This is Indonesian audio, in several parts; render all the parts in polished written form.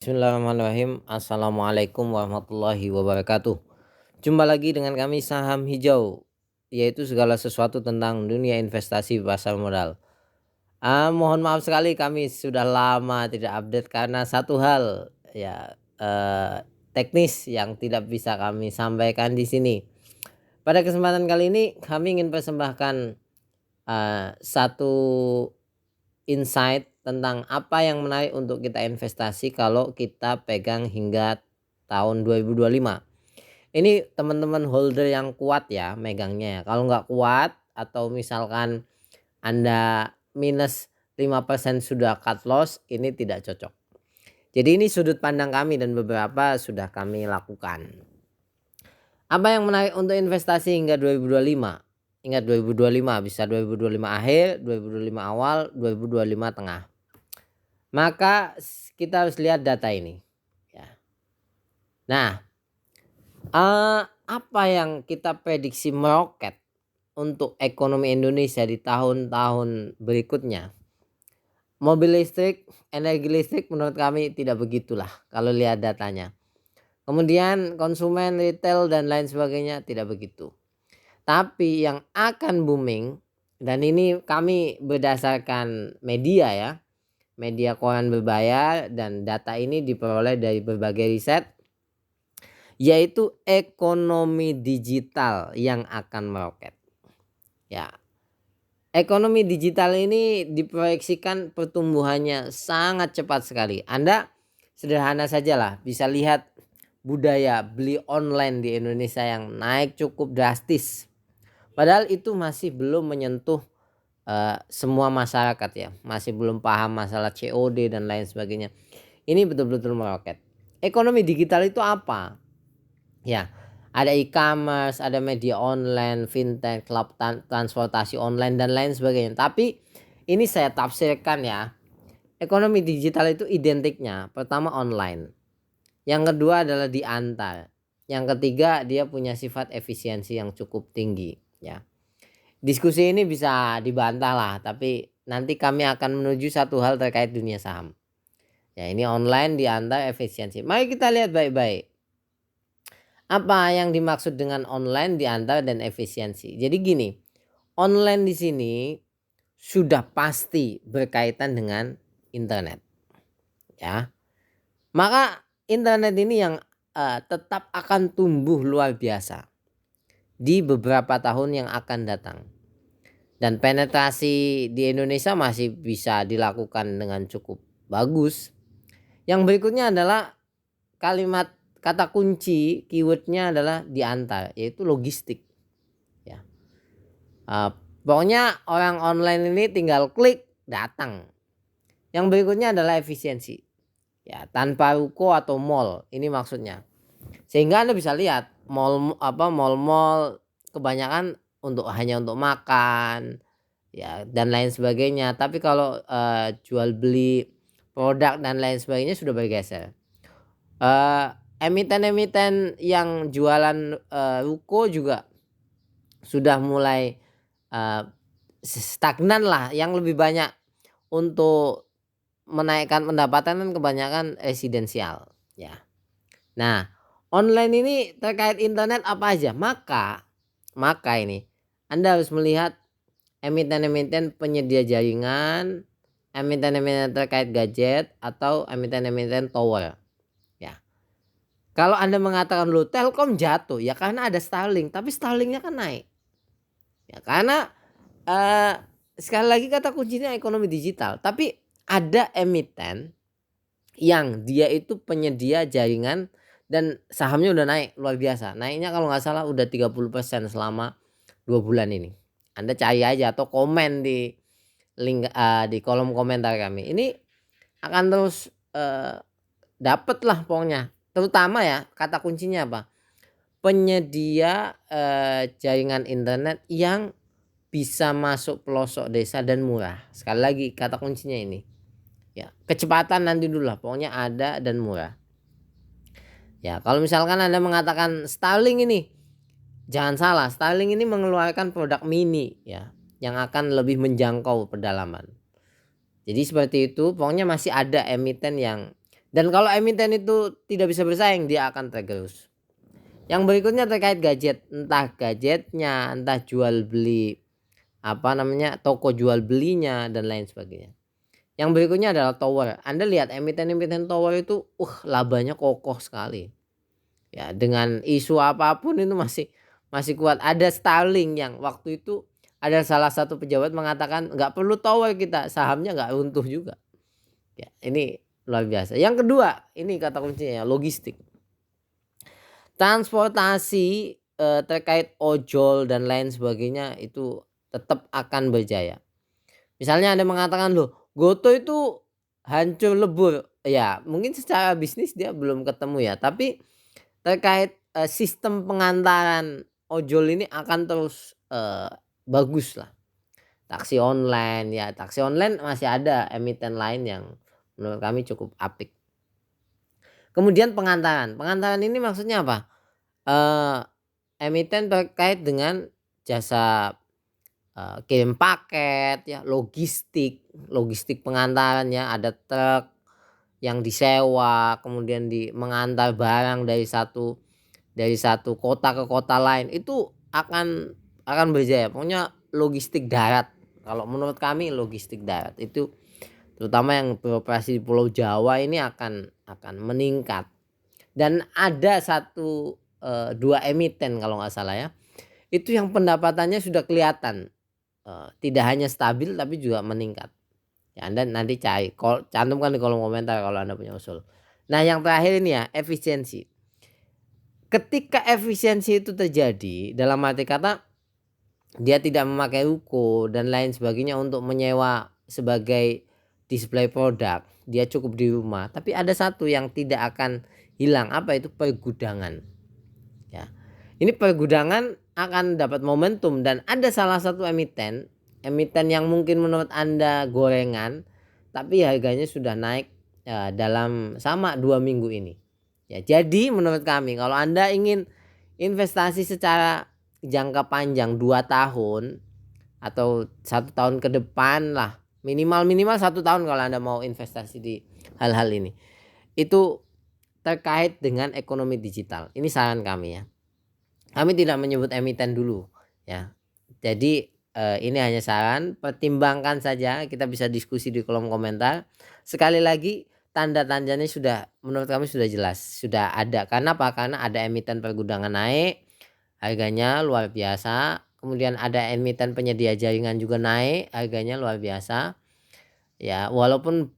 Bismillahirrahmanirrahim. Assalamualaikum warahmatullahi wabarakatuh. Jumpa lagi dengan kami Saham Hijau, yaitu segala sesuatu tentang dunia investasi pasar modal. Mohon maaf sekali kami sudah lama tidak update karena satu hal ya teknis yang tidak bisa kami sampaikan di sini. Pada kesempatan kali ini kami ingin persembahkan satu insight tentang apa yang menarik untuk kita investasi kalau kita pegang hingga tahun 2025. Ini teman-teman holder yang kuat ya megangnya ya. Kalau nggak kuat atau misalkan Anda minus 5% sudah cut loss, ini tidak cocok. Jadi ini sudut pandang kami dan beberapa sudah kami lakukan. Apa yang menarik untuk investasi hingga 2025? Ingat 2025 bisa 2025 akhir, 2025 awal, 2025 tengah. Maka kita harus lihat data ini ya. Nah, apa yang kita prediksi meroket untuk ekonomi Indonesia di tahun-tahun berikutnya? Mobil listrik, energi listrik menurut kami tidak begitulah kalau lihat datanya. Kemudian konsumen, retail dan lain sebagainya tidak begitu. Tapi yang akan booming, dan ini kami berdasarkan media ya, media koran berbayar, dan data ini diperoleh dari berbagai riset, yaitu ekonomi digital yang akan meroket ya. Ekonomi digital ini diproyeksikan pertumbuhannya sangat cepat sekali. Anda sederhana sajalah bisa lihat budaya beli online di Indonesia yang naik cukup drastis. Padahal itu masih belum menyentuh semua masyarakat ya, masih belum paham masalah COD dan lain sebagainya. Ini betul-betul meroket. Ekonomi digital itu apa? Ya, ada e-commerce, ada media online, fintech, cloud transportasi online dan lain sebagainya. Tapi ini saya tafsirkan ya. Ekonomi digital itu identiknya pertama online. Yang kedua adalah diantar. Yang ketiga dia punya sifat efisiensi yang cukup tinggi ya. Diskusi ini bisa dibantah lah, tapi nanti kami akan menuju satu hal terkait dunia saham. Ya, ini online diantar efisiensi. Mari kita lihat baik-baik. Apa yang dimaksud dengan online diantar dan efisiensi? Jadi gini, online di sini sudah pasti berkaitan dengan internet. Ya. Maka internet ini yang tetap akan tumbuh luar biasa di beberapa tahun yang akan datang. Dan penetrasi di Indonesia masih bisa dilakukan dengan cukup bagus. Yang berikutnya adalah kalimat kata kunci keywordnya adalah diantar, yaitu logistik ya. Pokoknya orang online ini tinggal klik datang. Yang berikutnya adalah efisiensi ya, tanpa ruko atau mall, ini maksudnya. Sehingga Anda bisa lihat mall kebanyakan hanya untuk makan ya dan lain sebagainya. Tapi kalau jual beli produk dan lain sebagainya sudah bergeser. Emiten-emiten yang jualan ruko juga sudah mulai stagnan lah. Yang lebih banyak untuk menaikkan pendapatan kan kebanyakan residensial ya. Nah, online ini terkait internet apa aja? Maka ini Anda harus melihat emiten-emiten penyedia jaringan, emiten-emiten terkait gadget, atau emiten-emiten tower ya. Kalau Anda mengatakan lo Telkom jatuh ya karena ada Starlink, tapi Starlinknya kan naik ya karena sekali lagi kata kuncinya ekonomi digital. Tapi ada emiten yang dia itu penyedia jaringan dan sahamnya udah naik luar biasa. Naiknya kalau nggak salah udah 30% selama 2 bulan ini. Anda cari aja atau komen di link di kolom komentar kami. Ini akan terus dapet lah pokoknya. Terutama ya kata kuncinya apa? Penyedia jaringan internet yang bisa masuk pelosok desa dan murah. Sekali lagi kata kuncinya ini. Ya, kecepatan nanti dulu lah, pokoknya ada dan murah. Ya, kalau misalkan Anda mengatakan Starlink ini, jangan salah, Starlink ini mengeluarkan produk mini ya, yang akan lebih menjangkau pedalaman. Jadi seperti itu, pokoknya masih ada emiten yang Dan kalau emiten itu tidak bisa bersaing, dia akan tergerus. Yang berikutnya terkait gadget, entah gadgetnya, entah jual beli toko jual belinya dan lain sebagainya. Yang berikutnya adalah tower. Anda lihat emiten-emiten tower itu labanya kokoh sekali. Ya, dengan isu apapun itu masih kuat. Ada Starlink yang waktu itu ada salah satu pejabat mengatakan nggak perlu tower kita, sahamnya nggak runtuh juga. Ya, ini luar biasa. Yang kedua, ini kata kuncinya logistik. Transportasi terkait ojol dan lain sebagainya itu tetap akan berjaya. Misalnya Anda mengatakan loh, Goto itu hancur lebur. Ya, mungkin secara bisnis dia belum ketemu ya, tapi terkait sistem pengantaran ojol ini akan terus bagus lah. Taksi online ya, taksi online masih ada emiten lain yang menurut kami cukup apik. Kemudian pengantaran. Pengantaran ini maksudnya apa? Emiten terkait dengan jasa kirim paket ya, logistik pengantaran ya, ada truk yang disewa kemudian mengantar barang dari satu kota ke kota lain, itu akan berjaya. Pokoknya logistik darat, kalau menurut kami logistik darat itu terutama yang beroperasi di Pulau Jawa ini akan meningkat. Dan ada dua emiten kalau nggak salah ya, itu yang pendapatannya sudah kelihatan tidak hanya stabil tapi juga meningkat. Ya, Anda nanti cantumkan di kolom komentar kalau Anda punya usul. Nah, yang terakhir ini ya, efisiensi. Ketika efisiensi itu terjadi, dalam arti kata dia tidak memakai ruko dan lain sebagainya untuk menyewa sebagai display produk, dia cukup di rumah. Tapi ada satu yang tidak akan hilang, apa itu? Pergudangan. Ya. Ini pergudangan akan dapat momentum, dan ada salah satu emiten yang mungkin menurut Anda gorengan, tapi harganya sudah naik dalam sama 2 minggu ini. Ya, jadi menurut kami kalau Anda ingin investasi secara jangka panjang 2 tahun atau 1 tahun ke depan lah, minimal 1 tahun kalau Anda mau investasi di hal-hal ini, itu terkait dengan ekonomi digital. Ini saran kami ya. Kami tidak menyebut emiten dulu ya. Jadi ini hanya saran, pertimbangkan saja, kita bisa diskusi di kolom komentar. Sekali lagi tanda-tandanya menurut kami sudah jelas, sudah ada. Karena apa? Karena ada emiten pergudangan naik, harganya luar biasa. Kemudian ada emiten penyedia jaringan juga naik, harganya luar biasa. Ya, walaupun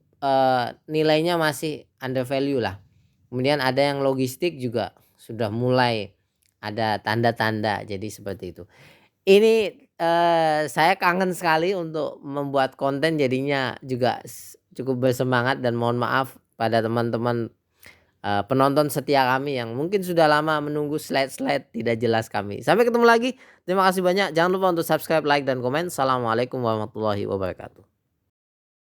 nilainya masih under value lah. Kemudian ada yang logistik juga sudah mulai ada tanda-tanda jadi seperti itu. Ini saya kangen sekali untuk membuat konten, jadinya juga cukup bersemangat, dan mohon maaf pada teman-teman penonton setia kami yang mungkin sudah lama menunggu slide-slide tidak jelas kami. Sampai ketemu lagi. Terima kasih banyak. Jangan lupa untuk subscribe, like, dan komen. Assalamualaikum warahmatullahi wabarakatuh.